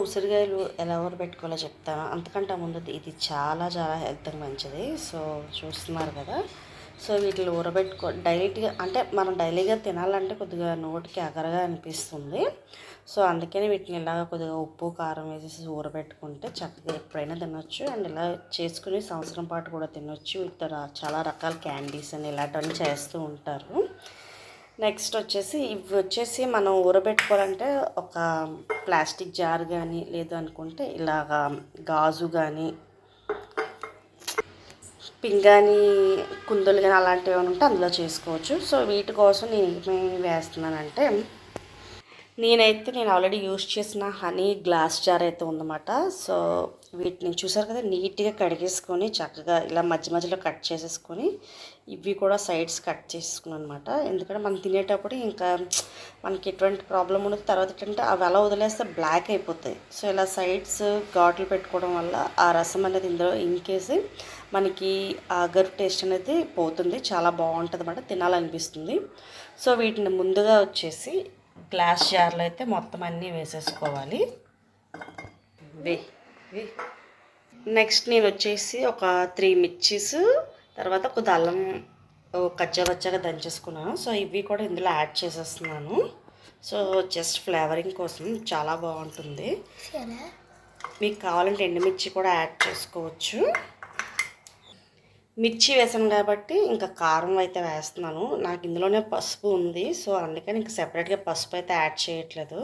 ఉసిరికాయలు ఎలా ఊరబెట్టుకోవాలో చెప్తాను. అంతకంటే ముందు ఇది చాలా చాలా హెల్త్కి మంచిది. సో చూస్తున్నారు కదా. సో వీటిని డైరెక్ట్గా అంటే మనం డైలీగా తినాలంటే కొద్దిగా నోటికి అగరగా అనిపిస్తుంది. సో అందుకని వీటిని ఇలాగ కొద్దిగా ఉప్పు కారం వేసేసి ఊరబెట్టుకుంటే చక్కగా ఎప్పుడైనా తినొచ్చు. అండ్ ఇలా చేసుకుని సంవత్సరం పాటు కూడా తినొచ్చు. వీటితో చాలా రకాల క్యాండీస్ అని ఇలాంటివన్నీ చేస్తూ ఉంటారు. నెక్స్ట్ వచ్చేసి ఇవి వచ్చేసి మనం ఊరబెట్టుకోవాలంటే ఒక ప్లాస్టిక్ జార్ కానీ లేదు అనుకుంటే ఇలాగా గాజు కానీ పింగాణి కుందులు కానీ అలాంటివి ఏమైనా ఉంటే అందులో చేసుకోవచ్చు. సో వీటి కోసం నేను ఏమేమి వేస్తున్నానంటే నేను ఆల్రెడీ యూజ్ చేసిన హనీ గ్లాస్ జార్ అయితే ఉందన్నమాట. సో వీటిని చూసారు కదా, నీట్గా కడిగేసుకొని చక్కగా ఇలా మధ్య మధ్యలో కట్ చేసేసుకొని ఇవి కూడా సైడ్స్ కట్ చేసుకున్నాను అనమాట. ఎందుకంటే మనం తినేటప్పుడు ఇంకా మనకి ఎటువంటి ప్రాబ్లం ఉండదు. తర్వాత ఏంటంటే అవి అలా వదిలేస్తే బ్లాక్ అయిపోతాయి. సో ఇలా సైడ్స్ ఘాట్లు పెట్టుకోవడం వల్ల ఆ రసం అనేది ఇందులో ఇంకేసి మనకి ఆ గరు టేస్ట్ అనేది పోతుంది. చాలా బాగుంటుంది అన్నమాట, తినాలనిపిస్తుంది. సో వీటిని ముందుగా వచ్చేసి గ్లాస్ జార్లో అయితే మొత్తం అన్నీ వేసేసుకోవాలి. నెక్స్ట్ నేను వచ్చేసి ఒక 3 మిర్చీస్, తర్వాత కొద్ది అల్లం కచ్చాపచ్చాగా దంచేసుకున్నాను. సో ఇవి కూడా ఇందులో యాడ్ చేసేస్తున్నాను. సో జస్ట్ ఫ్లేవరింగ్ కోసం చాలా బాగుంటుంది. మీకు కావాలంటే ఎండుమిర్చి కూడా యాడ్ చేసుకోవచ్చు. మిర్చి వేసాను కాబట్టి ఇంకా కారం అయితే వేస్తున్నాను. నాకు ఇందులోనే పసుపు ఉంది. సో అందుకని ఇంకా సెపరేట్గా పసుపు అయితే యాడ్ చేయట్లేదు.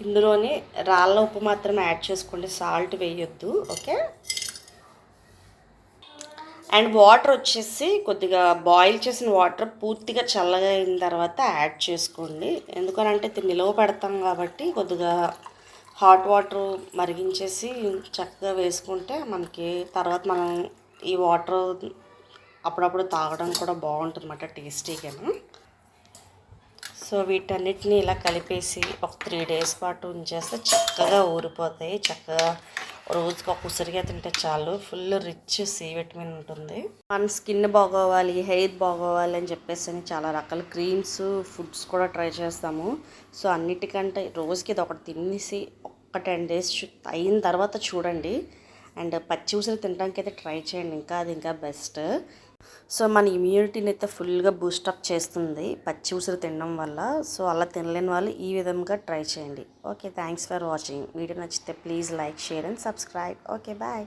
ఇందులోనే రాళ్ళ ఉప్పు మాత్రమే యాడ్ చేసుకోండి, సాల్ట్ వేయొద్దు. ఓకే. అండ్ వాటర్ వచ్చేసి కొద్దిగా బాయిల్ చేసిన వాటర్ పూర్తిగా చల్లగా అయిన తర్వాత యాడ్ చేసుకోండి. ఎందుకనంటే నిలవ పెడతాం కాబట్టి కొద్దిగా హాట్ వాటర్ మరిగించేసి చక్కగా వేసుకుంటే మనకి తర్వాత మనం ఈ వాటర్ అప్పుడప్పుడు తాగడం కూడా బాగుంటుంది అన్నమాట, టేస్టీగాను. సో వీటన్నిటిని ఇలా కలిపేసి ఒక 3 డేస్ పాటు ఉంచేస్తే చక్కగా ఊరిపోతాయి. చక్కగా రోజుకి ఒక ఉసిరిగా తింటే చాలు. ఫుల్ రిచ్ సి విటమిన్ ఉంటుంది. మన స్కిన్ బాగోవాలి, హెయిర్ బాగోవాలి అని చెప్పేసి చాలా రకాల క్రీమ్స్, ఫుడ్స్ కూడా ట్రై చేస్తాము. సో అన్నిటికంటే రోజుకి ఇది ఒకటి తినేసి ఒక 10 డేస్ అయిన తర్వాత చూడండి. అండ్ పచ్చి ఉసిరి తినడానికి అయితే ట్రై చేయండి, అది ఇంకా బెస్ట్. సో మన ఇమ్యూనిటీని అయితే ఫుల్గా బూస్టప్ చేస్తుంది పచ్చి ఉసిరి తినడం వల్ల. సో అలా తినలేని వాళ్ళు ఈ విధంగా ట్రై చేయండి. Okay, thanks for watching. Video నచ్చితే please like, share and subscribe. Okay, bye.